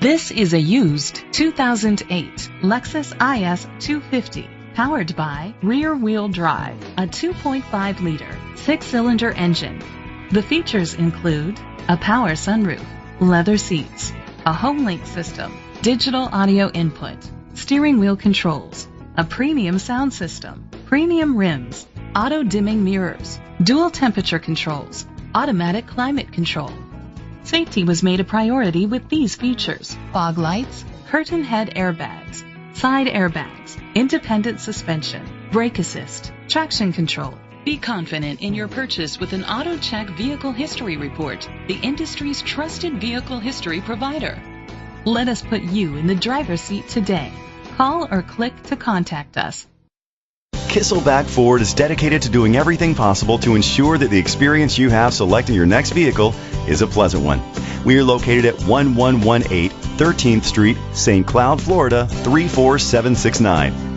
This is a used 2008 Lexus IS 250, powered by rear-wheel drive, a 2.5-liter, 6-cylinder engine. The features include a power sunroof, leather seats, a HomeLink system, digital audio input, steering wheel controls, a premium sound system, premium rims, auto-dimming mirrors, dual temperature controls, automatic climate control. Safety was made a priority with these features: fog lights, curtain head airbags, side airbags, independent suspension, brake assist, traction control. Be confident in your purchase with an AutoCheck Vehicle History Report, the industry's trusted vehicle history provider. Let us put you in the driver's seat today. Call or click to contact us. Kisselback Ford is dedicated to doing everything possible to ensure that the experience you have selecting your next vehicle is a pleasant one. We are located at 1118 13th Street, St. Cloud, Florida 34769.